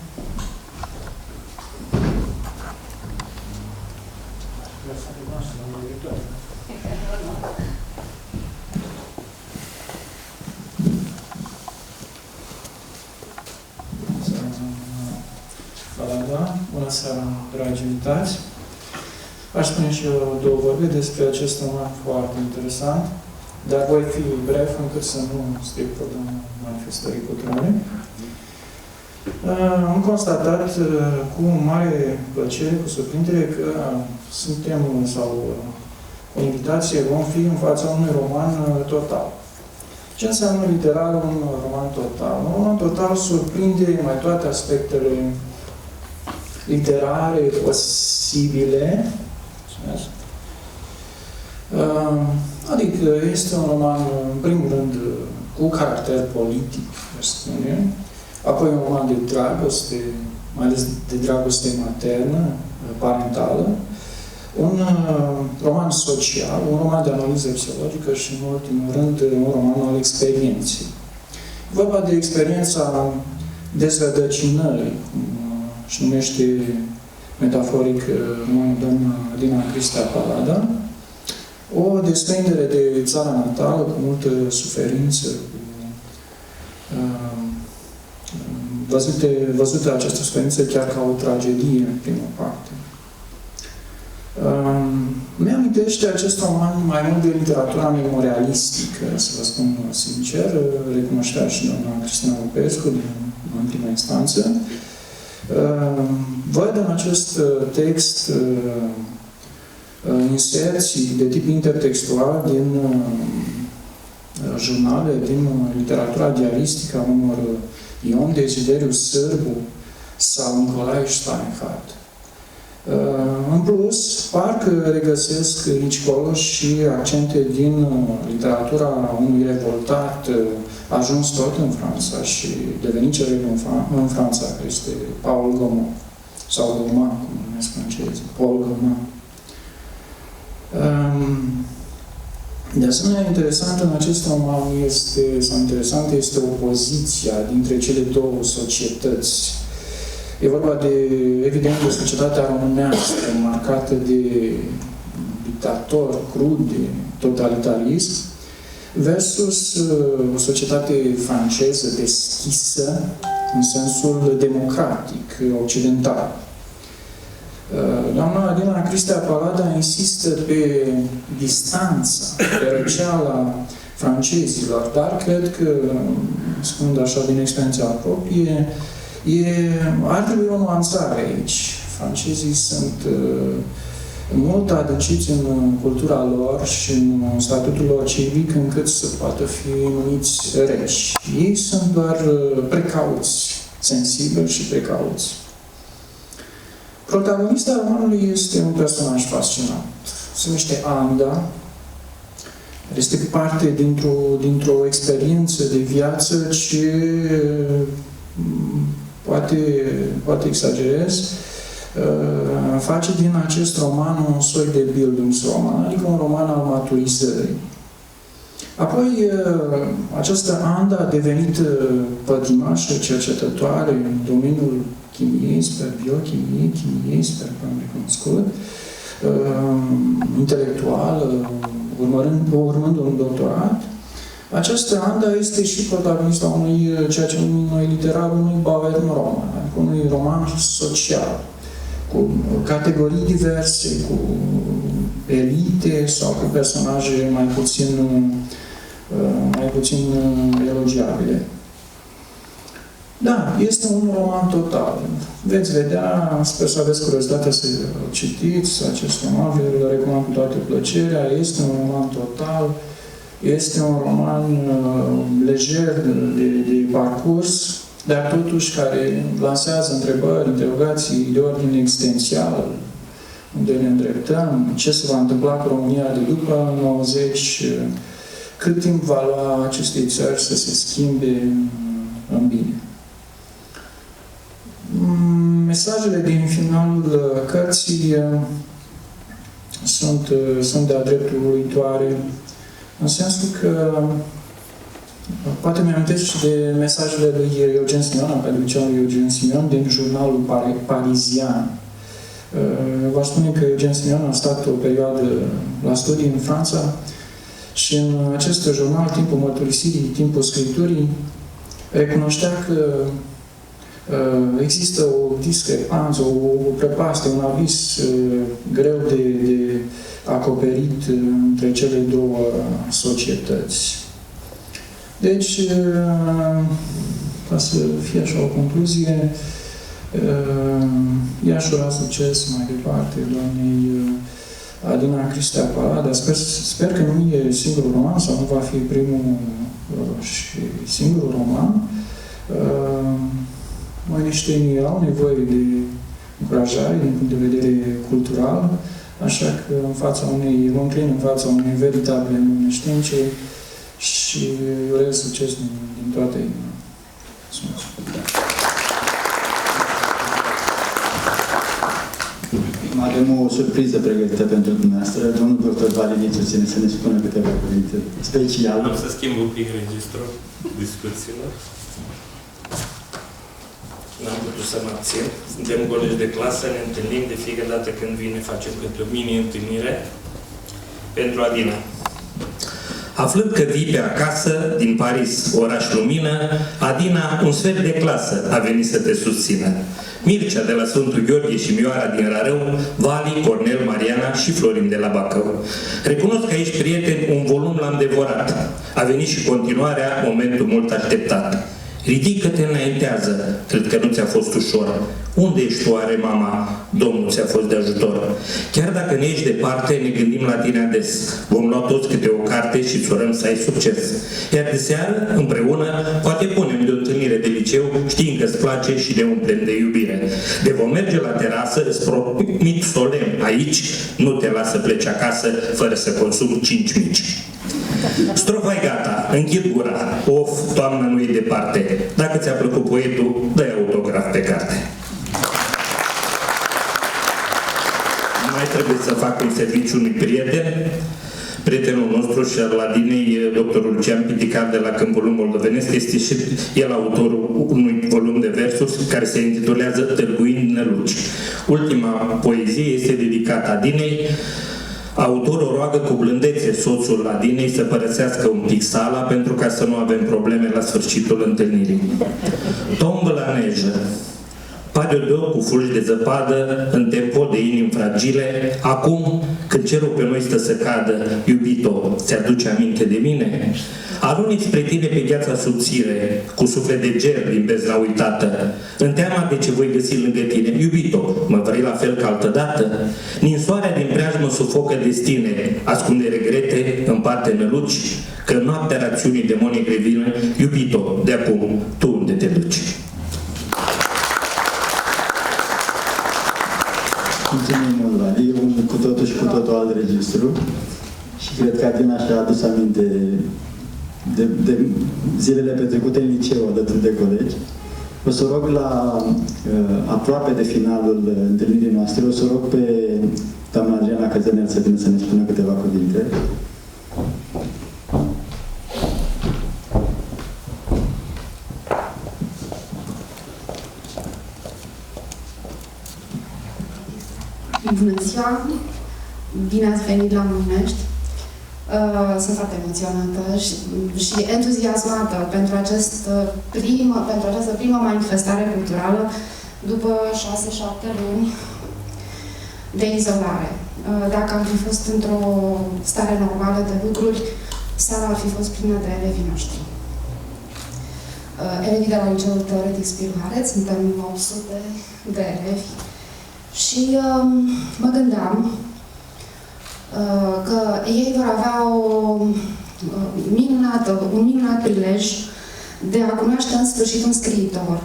Bună seara, dragi invitați! Aș spune și eu două vorbe despre acest roman foarte interesant, dar voi fi bref încât să nu stric problema manifestării culturale. Am constatat cu mare plăcere, cu surprindere, că suntem, sau o invitație, vom fi în fața unui roman total. Ce înseamnă literar un roman total? Un roman total surprinde mai toate aspectele literare posibile. Adică este un roman, în primul rând, cu caracter politic, aș spune, apoi un roman de dragoste, mai ales de dragoste maternă, parentală, un roman social, un roman de analiză psihologică și, în ultimul rând, un roman al experienței. Vorba de experiența dezrădăcinării, cum își numește metaforic doamna Adina Cristea Palada, o desprindere de țara natală cu multă suferință, văzută această suferință chiar ca o tragedie în prima parte. Mi-amintește acest roman mai mult de literatura memorialistică, să vă spun sincer, recunoștea și doamna Cristina Popescu din prima instanță. Văd în acest text inserții de tip intertextual din jurnale, din literatura diaristică a unor Ion Desideriu Sârbu sau Nicolae Steinhardt. În plus, parcă regăsesc aici colo și accente din literatura unui revoltat ajuns tot în Franța și devenit celebre în Franța, care este Paul Gaumont, sau Gaumont, cum numesc francezii, Paul Gaumont. De asemenea, interesant în acest roman este opoziția dintre cele două societăți. E vorba de, evident, de societatea românească, marcată de dictator, crud, de totalitarism, versus o societate franceză deschisă, în sensul democratic, occidental. Doamna Adina Cristea Palada insistă pe distanța, pe răceala francezilor, dar cred că, spunând așa din experiența proprie, ar trebui o nuanțare aici. Francezii sunt mult adânciți în cultura lor și în statutul lor civic încât să poată fi numiți reci. Ei sunt doar precauți, sensibili și precauți. Protagonista romanului este un personaj fascinant. Se numește Anda, care este parte dintr-o experiență de viață ce poate exagerez, face din acest roman un soi de Bildungsroman, adică un roman al maturizării. Apoi, această Anda a devenit pătimașă cercetătoare în domeniul chimiei, sper biochimiei, sper că am recunoscut, intelectual, urmând un doctorat. Această Anda este și protagonista unui, ceea ce numim noi literar, unui Bauernroman, adică unui roman social, cu categorii diverse, cu elite sau cu personaje mai puțin elogiabile. Da, este un roman total. Veți vedea, sper să aveți curiozitatea să citiți acest roman, vă recomand cu toată plăcerea. Este un roman total, este un roman lejer de parcurs, dar totuși care lansează întrebări, interogații de ordine existențial, unde ne îndreptăm, ce se va întâmpla cu România de după 90, cât timp va lua acestei țări să se schimbe în bine. Mesajele din finalul cărții sunt de-a dreptul uluitoare, în sensul că poate mi-amintesc și de mesajele lui Eugen Simion, academicianul Eugen Simion, din jurnalul Parizian. Vă spune că Eugen Simion a stat o perioadă la studii în Franța și în acest jurnal, timpul mărturisirii, timpul scripturii, recunoștea că există o discrepanță, o prăpastie, un avis greu de acoperit între cele două societăți. Deci, ca să fie așa o concluzie, i-aș ura succes mai departe doamnei Adina Cristea Palada. Sper că nu e singurul roman sau nu va fi primul și singurul roman. Moineștenii au nevoie de încurajare din punct de vedere cultural, așa că mă înclin în fața unei veritabile moineștence și urez succes din toate inima. Avem o surpriză pregătită pentru dumneavoastră. Domnul doctor Valinițu ține să ne spună câteva cuvinte speciale. Am să schimb un pic registrul discuțiilor. N-am putut să mă abțin. Suntem colegi de clasă, ne întâlnim de fiecare dată când vine, facem câte o mini-întâlnire pentru Adina. Aflând că vii pe acasă, din Paris, oraș lumină, Adina, un sfert de clasă, a venit să te susțină. Mircea de la Sfântul Gheorghe și Mioara din Rarău, Vali, Cornel, Mariana și Florin de la Bacău. Recunosc că aici, prieteni, un volum l-am devorat. A venit și continuarea, momentul mult așteptat. Ridică-te, înaintează, cred că nu ți-a fost ușor. Unde ești tu, are mama? Domnul ți-a fost de ajutor. Chiar dacă ne ești departe, ne gândim la tine ades. Vom lua toți câte o carte și îți urăm să ai succes. Iar de seară, împreună, poate punem de o întâlnire de liceu, știind că-ți place și ne umplem de iubire. De vom merge la terasă, îți promit solemn, aici nu te lasă să pleci acasă fără să consumi 5 mici. Strofa-i gata, închid gura. Of, toamnă nu e departe. Dacă ți-a plăcut poetul, dă-i autograf pe carte. Mai trebuie să fac un serviciu unui prieten. Prietenul nostru și al Adinei, doctorul Lucian Piticar de la Câmpul Moldovenesc, este și el autorul unui volum de versuri care se intitulează Târguind Năluci. Ultima poezie este dedicată Adinei. Autorul roagă cu blândețe soțul Adinei să părăsească un pic sala pentru ca să nu avem probleme la sfârșitul întâlnirii. Tombă la nejă. pare odor cu fulgi de zăpadă în tempo de inimi fragile, acum când cerul pe noi stă să cadă, iubito, ți-aduce aminte de mine? Alunic spre tine pe gheața subțire, cu suflet de ger din bezna uitată, în teama de ce voi găsi lângă tine. Iubito, mă vrei la fel ca altădată? Ninsoarea din preajmă sufocă destine, ascunde regrete, împarte năluci, că în noaptea rațiunii demonii grevine, iubito, de acum, tu unde te duci? Mulțumim mult, Lali. E un cu totul și cu totul alt registru. Și cred că Adina și-a adus aminte de zilele petrecute în liceu alături de colegi. O să rog la aproape de finalul întâlnirii noastre, o să rog pe doamna Adriana Căzănel să vină să ne spună câteva cuvinte. Bună ziua! Bine ați venit la Monești! Sunt foarte emoționată și entuziasmată pentru această primă manifestare culturală după 6-7 luni de izolare. Dacă am fi fost într-o stare normală de lucruri, sala ar fi fost plină de elevii noștri. Elevii de la Liceul Teoretic Spiru Haret, suntem 800 de elevi. Și mă gândeam că ei vor avea un minunat prilej de a cunoaște în sfârșit un scriitor,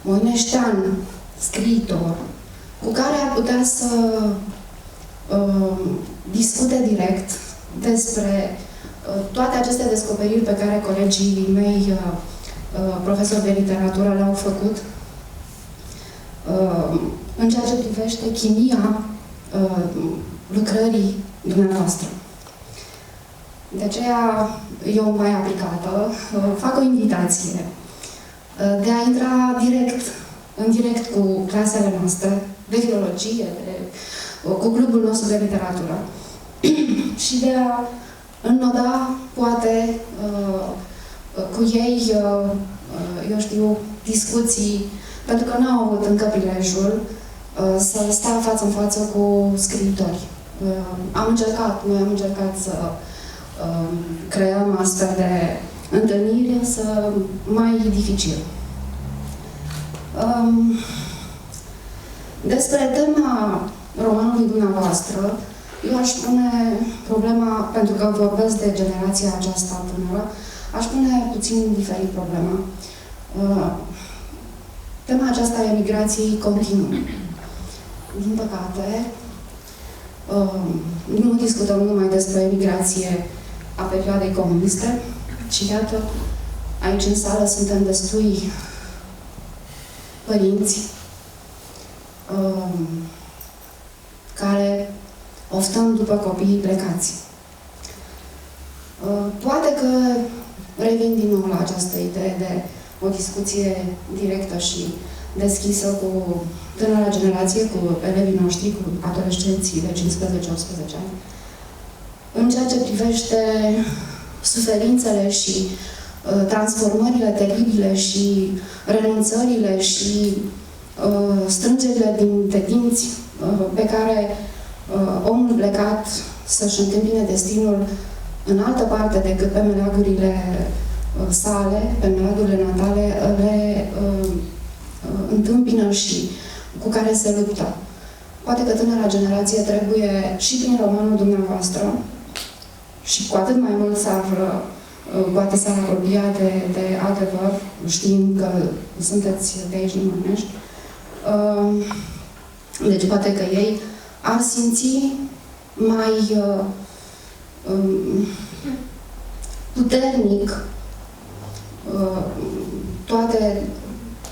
moineștean scriitor, cu care ar putea să discute direct despre toate aceste descoperiri pe care colegii mei, profesori de literatură, le-au făcut în ceea ce privește chimia lucrării dumneavoastră. De aceea, eu mai aplicată, fac o invitație de a intra în direct cu clasele noastre de filologie, cu clubul nostru de literatură și de a înnoda, poate, cu ei, eu știu, discuții, pentru că n-au avut încă prilejul să stea față în față cu scriitori. Noi am încercat să creăm astfel de întâlniri, însă mai dificil. Despre tema romanului dumneavoastră, eu aș pune problema, pentru că vorbesc de generația aceasta tânără, aș pune puțin diferit problema. Tema aceasta a emigrației continuă. Din păcate, nu discutăm numai despre emigrație a perioadei comuniste, ci iată, aici în sală suntem destui părinți care oftăm după copiii plecați. Poate că revin din nou la această idee de o discuție directă și deschisă cu tânăra generație, cu elevii noștri, cu adolescenții de 15-18 ani, în ceea ce privește suferințele și transformările teribile și renunțările și strângerile de dinți pe care omul plecat să-și întâmpine destinul în altă parte decât pe meleagurile sale, pe meleagurile natale, le întâmpină și cu care se luptă. Poate că tânăra generație trebuie și prin romanul dumneavoastră și cu atât mai mult poate s-ar apropia de adevăr, știind că sunteți de aici din Monești. Deci poate că ei ar simți mai puternic toate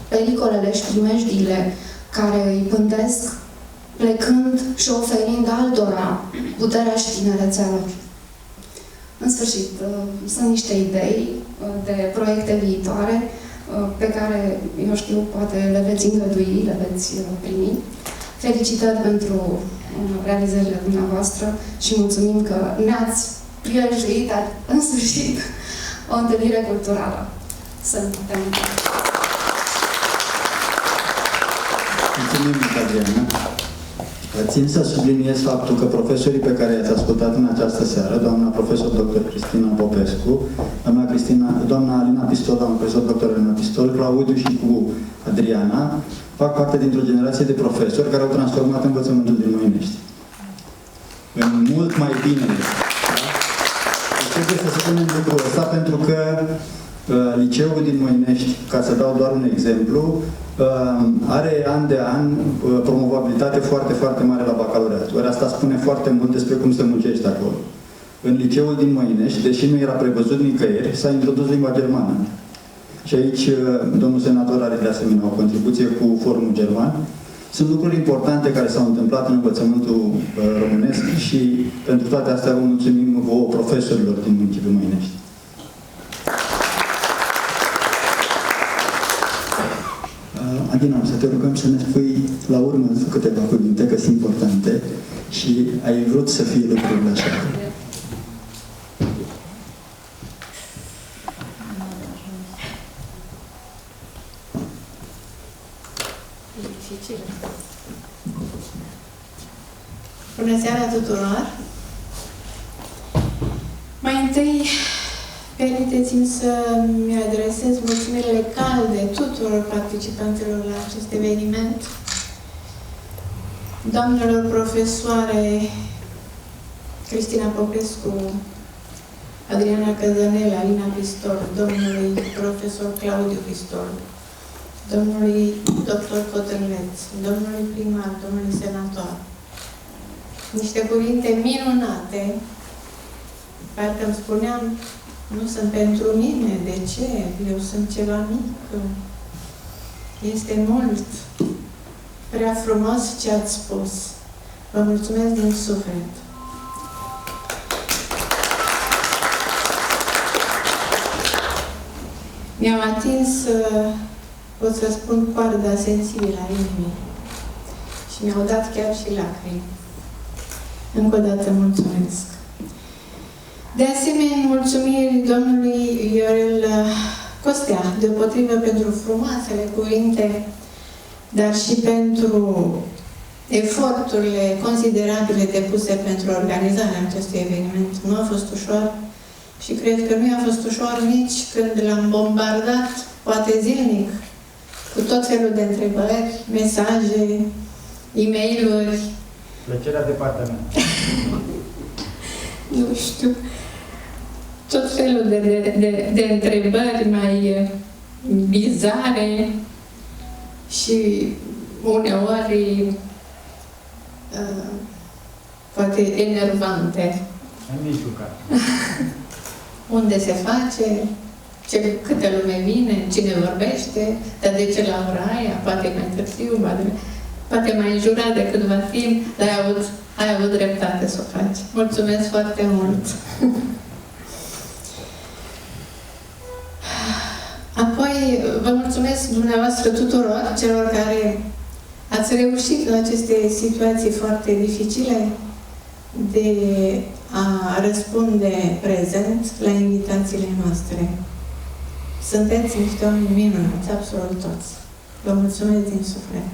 pericolele și primejdiile care îi pândesc, plecând și oferind altora puterea și tinerețea lor. În sfârșit, sunt niște idei de proiecte viitoare pe care, eu știu, poate le veți îngădui, le veți primi. Felicitări pentru realizările dumneavoastră și mulțumim că ne-ați prilejuit, în sfârșit, o întâlnire culturală. Să ne putem Mulțumim, Adriana. Țin să subliniez faptul că profesorii pe care i-ați ascultat în această seară, doamna profesor dr. Cristina Popescu, doamna Alina Pistol, doamna profesor dr. Alina Pistol, Claudiu și cu Adriana, fac parte dintr-o generație de profesori care au transformat învățământul din Moinești în mult mai bine. Deci trebuie să se punem lucrul ăsta, pentru că liceul din Moinești, ca să dau doar un exemplu, are an de an promovabilitate foarte, foarte mare la bacalaureat. Ori asta spune foarte mult despre cum se muncește acolo. În liceul din Moinești, deși nu era prevăzut nicăieri, s-a introdus limba germană. Și aici domnul senator are de asemenea o contribuție cu forumul german. Sunt lucruri importante care s-au întâmplat în învățământul românesc și pentru toate astea vă mulțumim vouă profesorilor din municipiul Moinești. Adina, o să te rugăm să ne spui la urmă câteva cuvinte, că sunt importante și ai vrut să fie lucrurile așa. Bună seara tuturor! Mai întâi, permiteți-mi să-mi adresez mulțumirile calde tuturor participanților la acest eveniment, doamnelor profesoare Cristina Popescu, Adriana Căzănel, Alina Pistol, domnului profesor Claudiu Pistol, domnului doctor Cotălneț, domnului primar, domnului senator. Niște cuvinte minunate, parcă îmi spuneam, nu sunt pentru mine, de ce? Eu sunt ceva mic. Este mult. Prea frumos ce ați spus. Vă mulțumesc din suflet. Mi-au atins, pot să spun, coarda sensibilă a inimii. Și mi-au dat chiar și lacrimi. Încă o dată mulțumesc. De asemenea, mulțumiri domnului Viorel Costea, deopotrivă pentru frumoasele cuvinte, dar și pentru eforturile considerabile depuse pentru organizarea acestui eveniment. Nu a fost ușor și cred că nu a fost ușor nici când l-am bombardat, poate zilnic, cu tot felul de întrebări, mesaje, e-mail-uri. Plăcerea de partea mea. Nu știu. Tot felul de întrebări mai bizare și uneori poate enervante. În mijloc. Unde se face, câte lume vine, cine vorbește, dar de ce la ora aia, poate mai târziu, poate mai înjurat de câtva timp, dar ai avut dreptate să o faci. Mulțumesc foarte mult! Apoi, vă mulțumesc dumneavoastră tuturor, celor care ați reușit la aceste situații foarte dificile de a răspunde prezent la invitațiile noastre. Sunteți niște oameni minunați, absolut toți. Vă mulțumesc din suflet.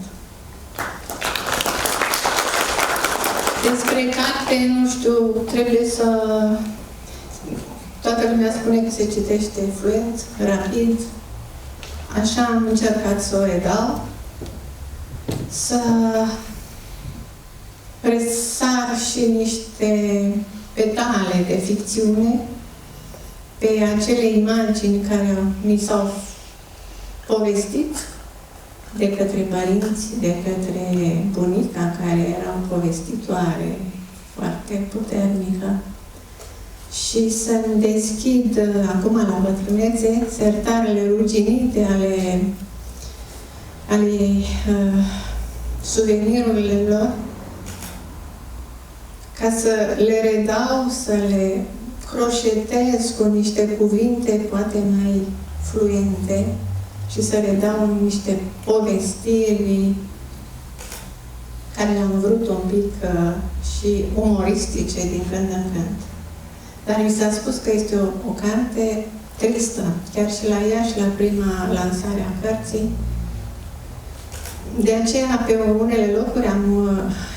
Despre carte, nu știu, trebuie să... Toată lumea spune că se citește fluent, rapid. Așa am încercat să o redau. Să presar și niște petale de ficțiune pe acele imagini care mi s-au povestit de către părinți, de către bunica, care era o povestitoare foarte puternică. Și să-mi deschid acum la bătrânețe sertarele ruginite ale suvenirurile lor, ca să le redau, să le croșetez cu niște cuvinte poate mai fluente și să redau niște povestiri care le-am vrut un pic și umoristice din când în când. Dar mi s-a spus că este o carte tristă. Chiar și la ea și la prima lansare a cărții De aceea, pe unele locuri am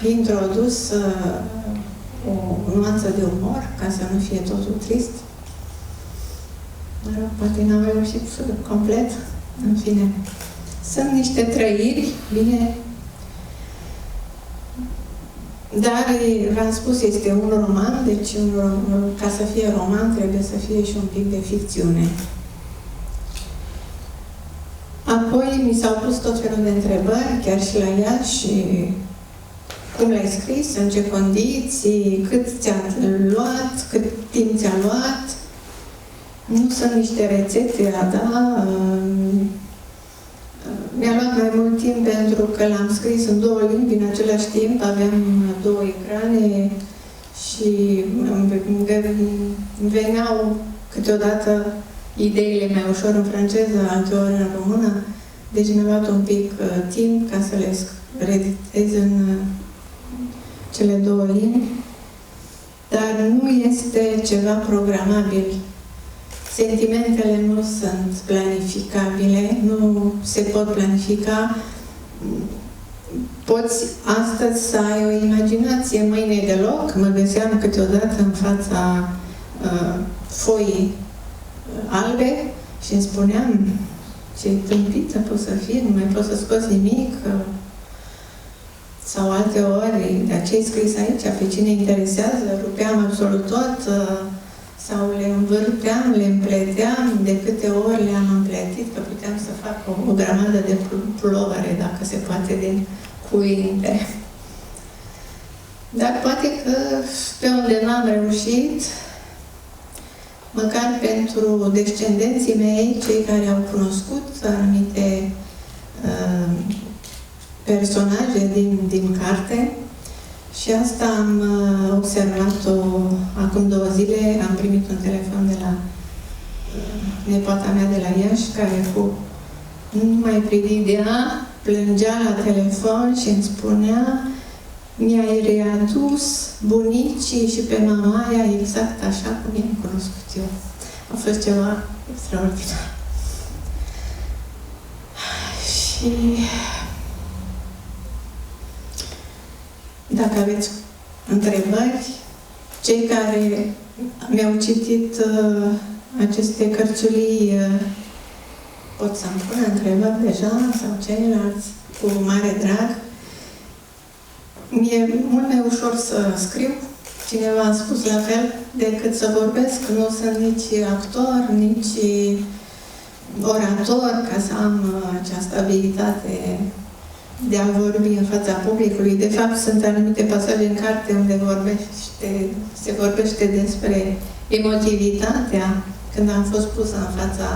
introdus o nuanță de umor, ca să nu fie totul trist. Mă rog, poate n-am reușit complet. În fine, sunt niște trăiri, bine, dar, v-am spus, este un roman, deci ca să fie roman trebuie să fie și un pic de ficțiune. Apoi mi s-au pus tot felul de întrebări, chiar și la Iași, cum l-ai scris, în ce condiții, cât ți-a luat, cât timp ți-a luat. Nu sunt niște rețete a da. Mi-a luat mai mult timp pentru că l-am scris în 2 limbi în același timp, aveam 2 ecrane și îmi veneau câteodată ideile mai ușor în franceză, alteori în română, deci mi-a luat un pic timp ca să le reditez în cele 2 limbi, dar nu este ceva programabil. Sentimentele nu sunt planificabile, nu se pot planifica. Poți astăzi să ai o imaginație, mâine deloc. Mă găseam câteodată în fața foii albe și îmi spuneam ce tâmpită pot să fie, nu mai pot să scoți nimic. Sau alte ori, de aceea scris aici, pe cine interesează, rupeam absolut tot, sau le învârteam, le împleteam, de câte ori le-am împletit, că puteam să fac o grămadă de plovere, dacă se poate, din cuvinte. Dar poate că pe unde n-am reușit, măcar pentru descendenții mei, cei care au cunoscut anumite personaje din carte, și asta am observat-o acum 2 zile, am primit un telefon de la nepoata mea de la Iași, care nu mai prividea, plângea la telefon și îmi spunea: mi-ai readus bunicii și pe mamaia exact așa cum i-am cunoscut eu. A fost ceva extraordinar. Și dacă aveți întrebări, cei care mi-au citit aceste cărțulii pot să-mi pună întrebări deja, sau ceilalți, cu mare drag. Mi-e mult mai ușor să scriu, cineva a spus la fel, decât să vorbesc. Nu sunt nici actor, nici orator, ca să am această abilitate de a vorbi în fața publicului. De fapt, sunt anumite pasaje în carte unde se vorbește despre emotivitatea, când am fost pusă în fața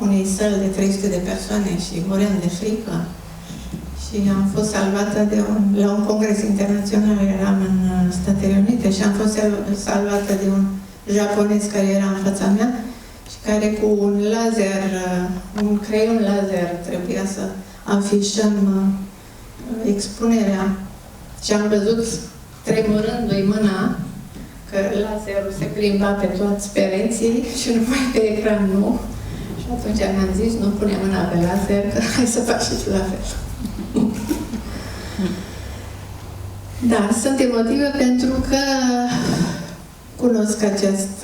unei săli de 300 de persoane și moream de frică. Și am fost salvată la un congres internațional, eram în Statele Unite, și am fost salvată de un japonez care era în fața mea și care cu un creion laser trebuia să afișăm expunerea. Și am văzut, tremurându-i mâna, că laserul se plimba pe toți pereții și numai pe ecran nu. Și atunci am zis, nu pune mâna pe laser, că hai să faci și tu la fel. Da, sunt emotivă pentru că cunosc acest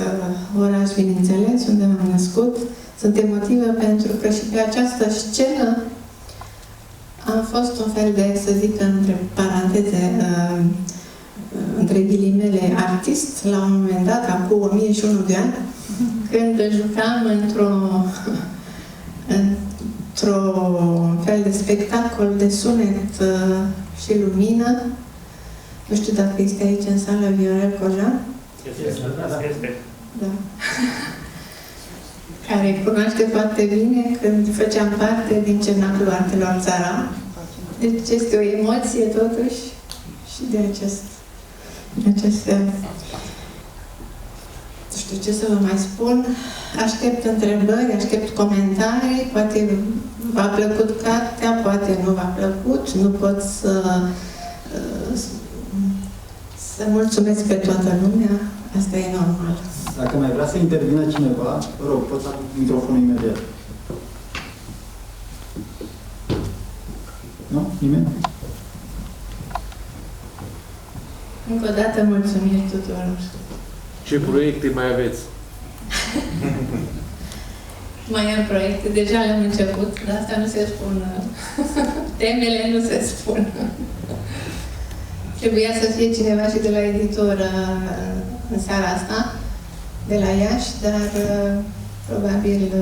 oraș, bineînțeles, unde m-am născut. Sunt emotivă pentru că și pe această scenă am fost un fel de, să zic, între paranteze, între ghilimele, artist, la un moment dat, acum 1001 de ani, când jucam într-un fel de spectacol de sunet și lumină. Nu știu dacă este aici în sală Viorel Cojan. Este. Da. Care cunoaște foarte bine când făceam parte din Cenaclul Artelor Țara. Deci este o emoție totuși și de acest nu știu ce să vă mai spun. Aștept întrebări, aștept comentarii, poate v-a plăcut cartea, poate nu v-a plăcut, nu pot să mulțumesc pe toată lumea, asta e normal. Dacă mai vrea să intervină cineva, vă rog, poți să am microfonul imediat. Nu? Nimeni? Încă o dată mulțumiri tuturor. Ce proiecte mai aveți? Mai am proiecte, deja le-am început, dar asta nu se spun. Temele nu se spun. Trebuia să fie cineva și de la editoră în seara asta, de la Iași, dar probabil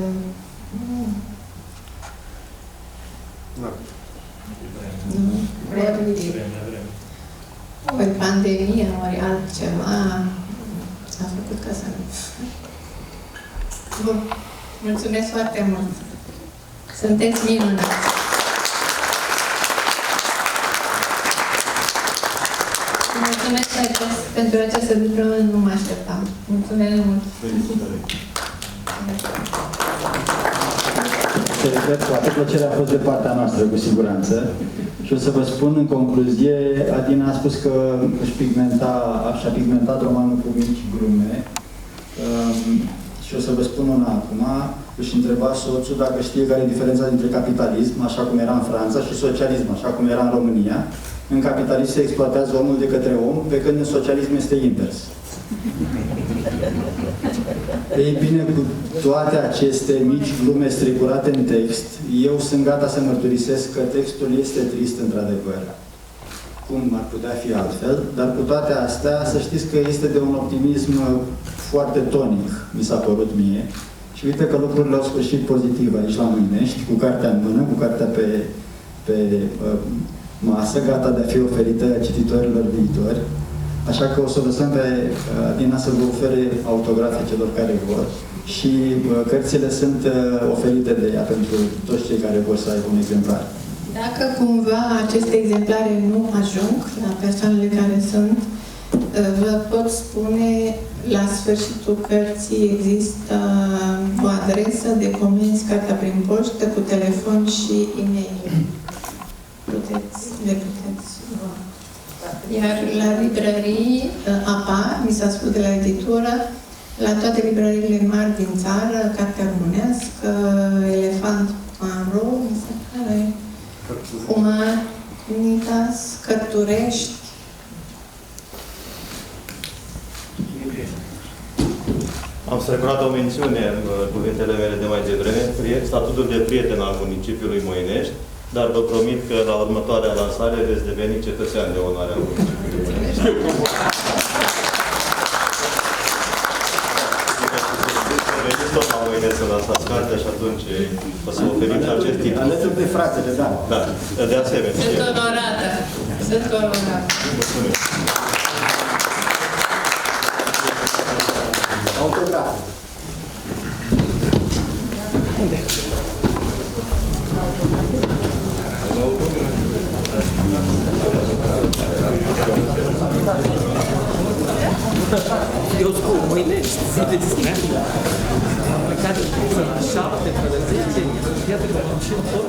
ori pandemia, ori altceva a făcut ca să nu. Bun. Mulțumesc foarte mult! Sunteți minunați! Mulțumesc pentru această lucră, nu mă așteptam. Mulțumesc mult! Cred că toată plăcerea a fost de partea noastră, cu siguranță. Și o să vă spun în concluzie, Adina a spus că și-a pigmentat romanul cu mici glume. Și o să vă spun una acum, își întreba soțul dacă știe care e diferența dintre capitalism, așa cum era în Franța, și socialism, așa cum era în România. În capitalism se exploatează omul de către om, pe când în socialism este invers. Ei bine, cu toate aceste mici glume stricurate în text, eu sunt gata să mărturisesc că textul este trist, într-adevăr. Cum ar putea fi altfel, dar cu toate astea, să știți că este de un optimism foarte tonic, mi s-a părut mie. Și uite că lucrurile au sfârșit pozitiv aici la Mâinești, cu cartea în mână, cu cartea pe masă, gata de a fi oferită cititorilor viitori. Așa că o să lăsăm pe Adina să vă ofere autografe celor care vor. Și cărțile sunt oferite de ea pentru toți cei care vor să aibă un exemplar. Dacă cumva aceste exemplare nu ajung la persoanele care sunt, vă pot spune, la sfârșitul cărții există o adresă de comenzi, cartea prin poștă, cu telefon și e-mail. Le puteți lua. Iar la librării apar, mi s-a spus de la editură, la toate librăriile mari din țară, cartea românească, Elefant Maro, mi se pare, Humanitas, Cărturești. Am strecurat o mențiune în cuvintele mele de mai devreme, statutul de prieten al municipiului Moinești, dar vă promit că la următoarea lansare veți deveni cetățean de onoare al municipiului. Veniți tot la Moinești să lansați cartea și atunci o să oferim și acest titlu. Alături de fratele, da. Da, de asemenea. Sunt onorată. Sunt onorată. Mulțumesc. Autograf. Unde? Eu spun, Mâinești, vedeți, am plecat la 7, până la 10, iată că am și în tot,